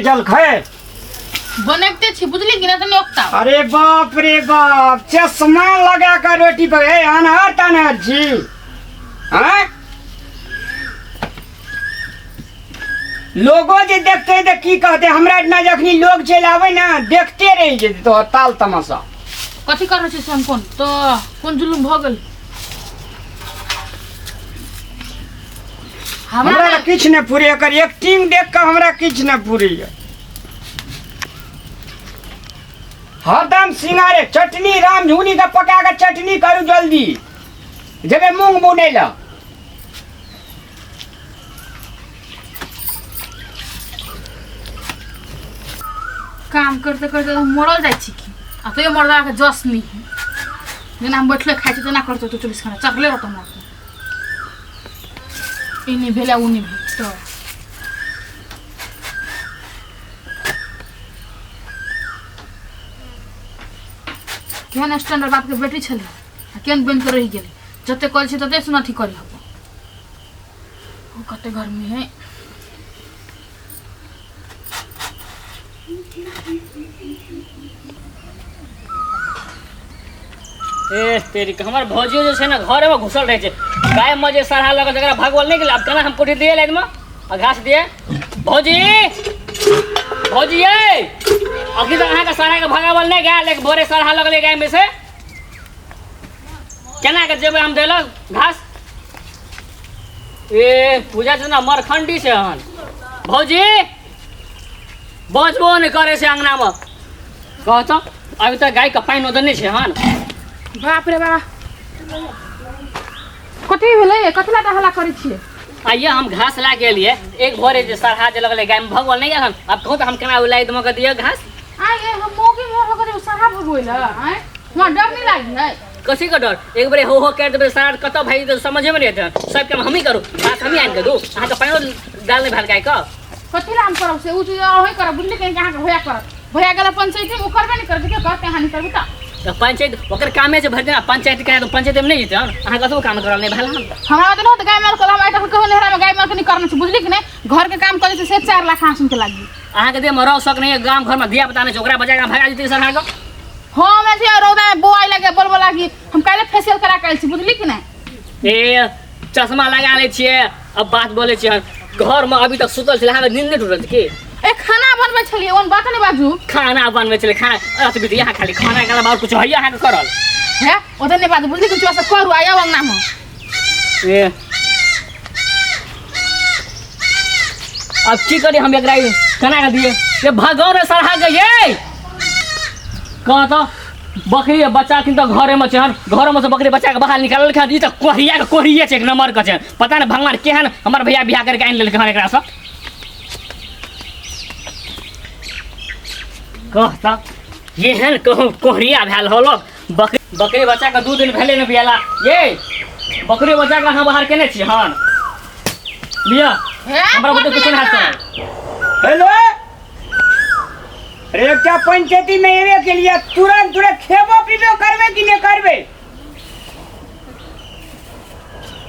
जलखै बनैते छी बुझली कि ना तनी ओक्ता। अरे बाप रे बाप, चश्मा लगा कर रोटी पे अनहर तनहर छी। हाँ लोगो जे देखते तो की कहते, हमरा इतना जखनी लोग चल आवे ना देखते रह जेते तो ताल तमाशा। कथी कर रहल छी हम कोन तो कोन जुलुम भ गेल हमरा किछ न पूरे कर एक्टिंग देख के हमरा किछ न पूरी है। हरदम सिंगारे चटनी राम झुनी का पका के चटनी करू जल्दी जब मूंग बुने ला। काम करते करते हम मरल जाइ छी की आ तो ये मरदा के जस नहीं जेना हम बैठले खाइ छी तेना करते तो 24 घंटा चखले रहत हमरा इनी भेला उनी भेल तो केहन स्टैंडर्ड बाप के बेटी छले आ केहन बन के रहि गेले जते कल छी तते सुना थी करी हबो ओ कते गर्मी है। ए तेरी हमर भौजियो जे छै ना घर में घुसल रहे छै गाय में जे सरहा लग जकरा भागवल नहीं गेल। अब केना हम कोठी दिए लाइन में आ घास दिए भौजी भौजी ये अभी तक अहाँ के सरहा के भागवल नहीं गेल एक भोरे सरहा लगले गाय में से केना के जेबे हम देलक घास। ए पूजा छै ना मरखंडी से हन भौजी बजबो नहीं करे से अंगना में कह तो अभी तक गाय का पानी ओदने छै हन। बाप रे बाप कथी भेलै कथला हल्ला करै छियै। आइए हम घास ला के लिए एक भोरे जे सरहा जे लगले गाय में भगवल नहीं हन। अब कहू तो हम केना उलाई दम के दिए घास आए हम मोगी मोर हो के सरहा भगोइला आए वहां डर नहीं लागी है कसी का डर एक बारे हो कर देबे सारा कत भाई तो समझे में नहीं आते सब काम हम ही करू घास हम ही आन के दू अहाँ के पानी डाल नहीं भाल गाय का कथी राम करब से उ चीज होय करब बुझली के अहाँ के भैया करब भैया गेला पंचायत में उ करबे नहीं करबे के कहते हानि करबे त पंचायत ओकर कामे से भर देना पंचायत करे तो पंचायत में नहीं जेते अहाँ कतौ काम करल नहीं भाल हमरा तो न गाय माल कल हम आटा कहू नेहरा में गाय माल के नहीं करना छै बुझली कि नहीं घर के काम करे से 4 लाख आसुन के लागी अहाँ के दे मरौ सक नहीं गांव घर में दिया पता नहीं ओकरा बजा के भागा जते सरहा को हां मैं से रौदा में बोआई लगे बोलबो लागी हम काले फेशियल करा के छी बुझली कि नहीं। ए चश्मा लगा ले छिए अब बात बोले छिए घर में अभी तक सुतल छले हमें नींद नहीं टूटल के ए खाना बनबै छलिए ओन बात नहीं बाजू खाना बनबै छले खाना रात बित यहाँ खाली खाना के बाद कुछ है यहाँ करल है ओदे नहीं बाजू बुझली कुछ से करू आया अंगना में ए अब की करी हम एकरा केना के दिए ये भगौ रे सरहा गए कह तो बकरी बच्चा किन तो घरे में छन घर में से बकरी बच्चा के बाहर निकालल खा दी त कोहिया के कोहिए छै एक नंबर के छै पता नहीं भगवान केहन हमर भैया बियाह करके आइन लेल के एकरा सब कह त एहन कहू कोहरिया भेल होलो बकरी बच्चा के 2 दिन भेले न बियाला ये बकरी बच्चा के हम बाहर केने छी हन लिया हमरा बते कुछ नहीं हाथ हेलो रेचा पंचायती में एवे के लिए तुरंत खेबो पीबो करबे कि नहीं करबे।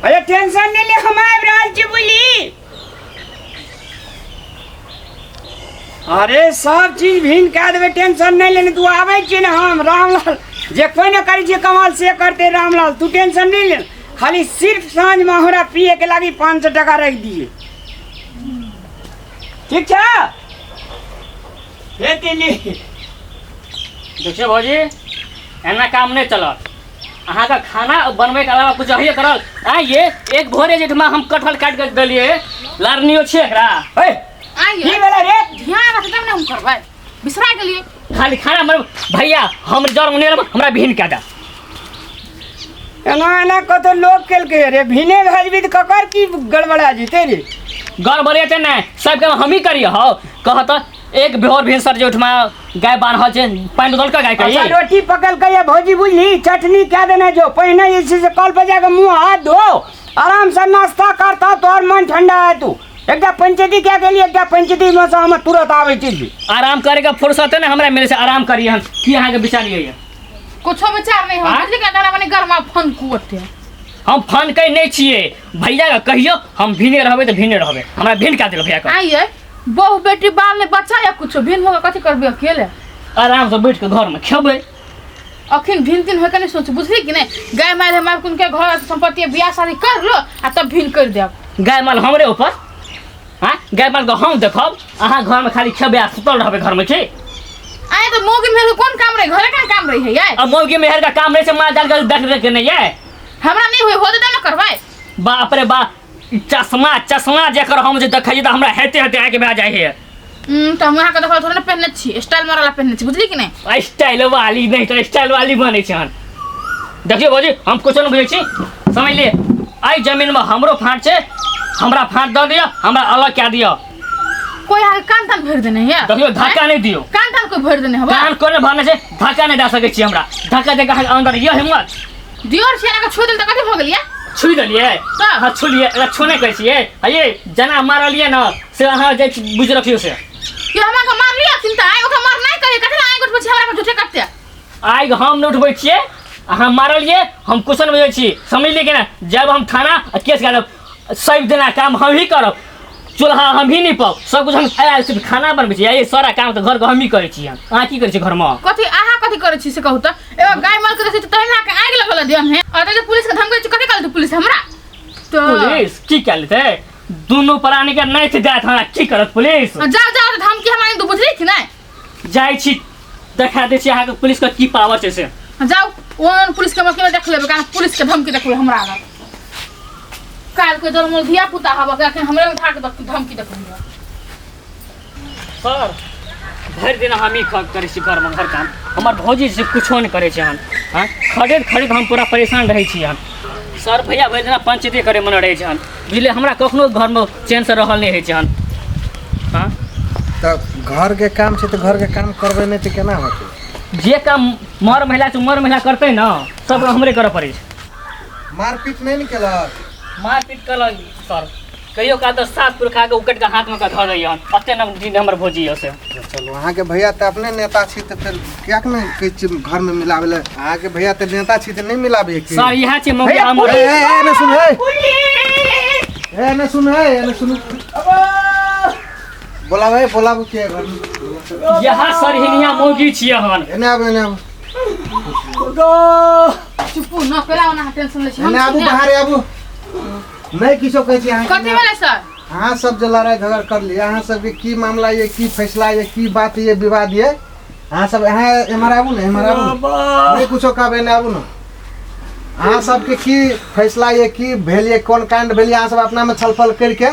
अरे टेंशन नहीं ले हम आब रहल छी बुझली। अरे सब चीज भिन कह देवे टेंशन नहीं लेने तू आवे छी ना हम रामलाल जे कोई न करी छे कमाल से करते रामलाल तू टेंशन नहीं ले खाली सिर्फ सांझ में हमरा पिए के लागी 500 टका रख दिए ठीक है। देखिए भौजी एना काम नहीं चलत अहाँ का खाना बनवे के अलावा कुछ है करल ये एक भोरे जेठमा हम कटहल काट के दलिए लारनियो छे एकरा ए आइए की भेला रे ध्यान रख तब ना हम करबै बिसरा गेलिए खाली खाना मर भैया हम जर मुने हमरा भिन के दा एना कत लोग केल के रे भिने भेजबी त ककर की गड़बड़ा जीते रे गड़बड़े ते ना सब काम हम ही करिए हो कहत एक भोर भिनसर जे उठमा गाय बांध छै पानी दल का गाय का अच्छा रोटी पकल के ये भौजी बुझली चटनी क्या देना जो पहले इसी से कल पे जाकर मुंह हाथ धो आराम से नाश्ता करता तो और मन ठंडा है तू एकटा पंचायती क्या के लिए एकटा पंचायती में से हम तुरंत आवे छी आराम करे का फुर्सत है ना हमरा मिले से आराम करिए हम की अहाँ के विचारिए ये कुछो विचार नहीं हो बुझली के दाना बने गरमा फन कुटे हम फन कई नहीं छिए भैया का कहियो हम भिने रहबे तो भिने रहबे हमरा भिन का देलो भैया का आइए बहु बेटी बाल ने बच्चा या कुछ भिन होगा कथी करबे अकेले आराम से बैठ के घर में खेबै। अखिन भिन तीन होके नहीं सोच बुझली कि नहीं गाय माल हमार कुन के घर संपत्ति बियाह शादी कर लो आ तब भिन कर देब। गाय माल हमरे ऊपर हाँ गाय माल के हम देखब अहाँ घर में खाली खेबै आ सुतल रहबै घर में की। आए तो मौगी मेरे कौन काम रही घरे का काम रही है यार। अब मौगी मेहर का काम रहे से माल डाल के देख के नहीं है हमरा नहीं हुई हो दे ना करवाए। बाप रे बाप चश्मा चश्मा जेकर हम जे देखै त हमरा हेते हेते आके भए जाइ है। तो हम यहाँ का देखा थोड़ा ना पहनने छी स्टाइल मारला पहनने छी बुझली कि नहीं। स्टाइल वाली नहीं तो स्टाइल वाली बने छन। देखियो भौजी हम कुछ नहीं बुझै छी समझ लिए आई जमीन में हमरो फाट छे हमरा फाट दे दियो हमरा अलग क्या दियो। कोई आगे कान तान भर देने है देखियो धक्का नहीं दियो कान तान कोई भर देने है कान कोने भरने से धक्का नहीं दे सकै छी हमरा धक्का दे के अंदर ये हिम्मत दियोर से ना छू दिल त कथि हो गेलिए छुई देलिए हां छुलिए एला छोने कहै छिए ये जना मारलिए न से अहाँ जे बुझ रखियो से ये हमरा का मार लिया चिंता आइ ओका मार नहीं करे कथि आइ गुट हमरा पर झूठे करते आइ हम न उठबै छिए अहाँ मारलिए हम कुछ नहीं बुझै छी समझ लिए कि ना जब हम थाना केस करब सब देना काम हम ही करब चूल्हा हम ही नहीं पाओ सब कुछ हम सिर्फ खाना बनबै छी ये सारा काम तो घर के हम ही करै छी अहाँ की करै छी घर में कथि आहा कथि करे छी से कहू त एगो गाय माल के त तहिना के आग लगल दियम है और जे पुलिस के धमकै छी कथि कहल पुलिस हमरा तो पुलिस की कहलते दोनों प्राणी के नहीं थे जात हमरा की करत पुलिस जाओ जाओ धमकी हमरा दू बुझली कि नहीं जाय छी देखा दे छी अहाँ के पुलिस का की पावर छै से जाओ ओन पुलिस के मौके में देख लेबे कारण पुलिस के धमकी देखबे हमरा आगा काल के जन्म धिया पुता हवा के अखन हमरे उठा के धमकी देखबे सर भर दिन हम ही करे छी घर में घर काम हमार भौजी से कुछो नहीं करे छी हम हां खड़े खड़े हम पूरा परेशान रहे छी हम सर भैया भर दिन पंचायती करे मन रहे छी हम बुझले हमरा कखनो घर में चैन से रहल नहीं है छी हम हां तो घर के काम से तो घर के काम करबे नहीं तो केना होते जे काम मर महिला करते ना सब हमरे करे पड़े मारपीट नहीं निकला मारपीट कल सर कहियो का तो सात पुरखा के उकट के हाथ में का धर रही अते न दिन हमर भौजी है से चलो वहाँ के भैया तो अपने नेता छी तो फिर क्या करना घर में मिलावे ले वहाँ के भैया तो नेता छी तो नहीं मिलावे सर यहाँ छे मौके हम ए न सुन ए न सुन ए न सुन बोलावे के घर यहाँ सर हिनिया मौगी छिए हन एने आब चुप न केला ना टेंशन ले छी एने आबू बाहर आबू नहीं किछो कहै छी अहाँ कथि भेलै सर अहाँ सब जे लड़ाई झगड़ कर लिए अहाँ सब के की मामला ये की फैसला ये की बात ये विवाद ये अहाँ सब यहाँ एमर आबू ने एमर आबू नहीं कुछो कहबे ने आबू ने अहाँ सब के की फैसला ये की भेल ये कोन कांड भेल अहाँ सब अपना में छलफल करके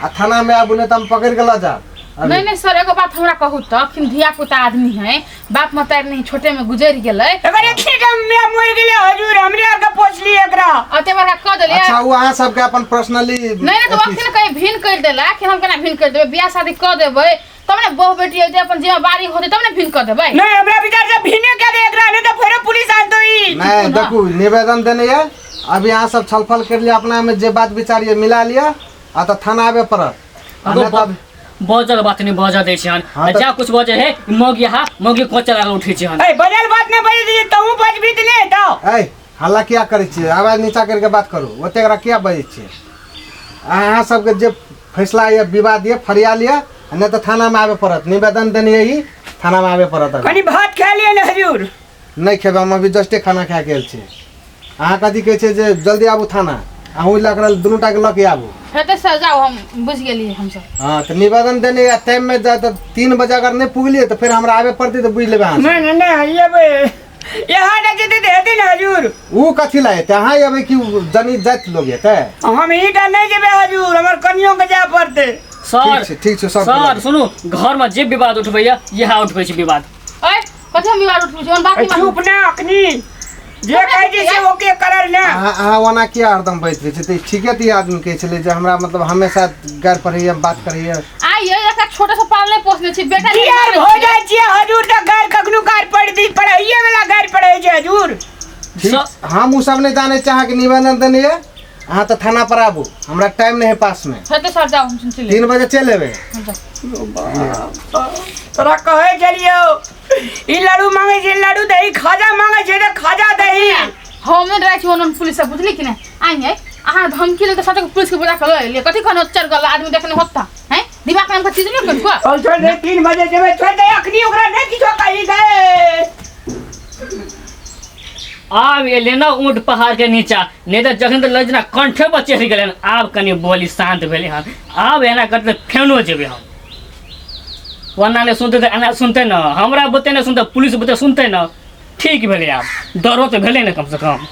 आ थाना में आबू ने त हम पकड़ के ल जा नहीं सर एगो बात हमरा कहू त अखन धिया पुता आदमी है बाप मतार नहीं छोटे में गुजर गेलै अगर एखने के मैं मर गेले हजूर हमरे आर के पोछली एकरा अते बड़ा क देलिए अच्छा वो अहाँ सब के अपन पर्सनली नहीं तो अखन कहीं भिन कर देला कि हम केना भिन कर देबे बियाह शादी क देबे तब ने बहु बेटी आइते अपन जिम्मेदारी होते तब ने भिन कर देबे नहीं हमरा विचार से भिने के दे एकरा नहीं तो फिर पुलिस आ दोई नहीं देखू निवेदन देने है अब यहाँ सब छलफल कर लिया अपना में जे बात विचार ये मिला लिया आ तो थाना आवे पड़त बजल बात नहीं बजा दे छन जा कुछ बजे है मौगी को चला उठे छन ए बदल बात नहीं बजे दी तू बज भी ले तो ए हल्ला क्या करे छी आवाज नीचा करके बात करो ओते एकरा क्या बजे छी अहाँ सब के जे फैसला ये विवाद ये फरियाल ये नहीं तो थाना में आवे पड़त निवेदन देने ही थाना में आवे पड़त कनी भात खा लिए ना हजूर नहीं खेबे हम अभी जस्टे खाना खा के छी अहाँ कथी कहै छै जे जल्दी आबू थाना अहूँ लकड़ल दुनू टा के लऽ के आबू हेते सर जाओ हम बुझ गेली हम सब हाँ तो निवेदन देने या टाइम में जा तो 3 बजे अगर नहीं पुगलिए तो फिर हमरा आवे पड़ती तो बुझ लेबे अहाँ नहीं ये बे यहाँ न जदे दे दिन हजूर ऊ कथी लाए ते अहाँ अबे कि जनी जात लोग हेते हम ईटा नहीं जेबे हजूर हमर कनियों के जा पड़ते ठीक छै सब सर सुनु घर में जे विवाद उठबैया यहाँ उठबै छै विवाद ओए कथि हम विवाद उठबै छी बाकी चुप ना अखनी जे कहै छै से ओके करल ना अहाँ वना किया हरदम बैठ रहे छै ठीके ती आदमी कहै छले जे हमरा मतलब हमेशा गार पढ़ैया बात करैया आइए एक छोटा सा पालने पोसने छी बेटा यार हो जाय छी हजूर त गार कखनु गार पड़ दी पढ़ाइए वाला गार पड़ै छै हजूर हम उ सब नहीं जाने चाह के निवेदन देने है अहाँ तो थाना पर आबू हमरा टाइम नहीं है पास में हेते सर जाओ हम सुन ले 3 बजे चल लेबे तोरा कहै छलियो ई लाडू मांगे छै लाडू दही खाजा मांगे छै त खाजा दही हम ने रहै छी ओनन पुलिस से बुझली कि नहीं आइए अहाँ धमकी ले त सटक पुलिस के बुला के ले कथि खन चर गल आदमी देखने होता हैं दिमाग काम का चीज नहीं कर को चल छोड़ दे 3 बजे जेबे छोड़ दे अखनी ओकरा नहीं किछो कही दे आब एले ना ऊँट पहाड़ के नीचा नहीं तो जखन तो लजना कंठे पर चढ़ि गेलै आब कनि बोली शांत भेलै हन आब एना करते फेनो जेबै हम वरना नहीं सुनते तो एना सुनते न हमरा बते नहीं सुनते पुलिस बते सुनते न ठीक भेलै आब डरो तो भेलै न कम से कम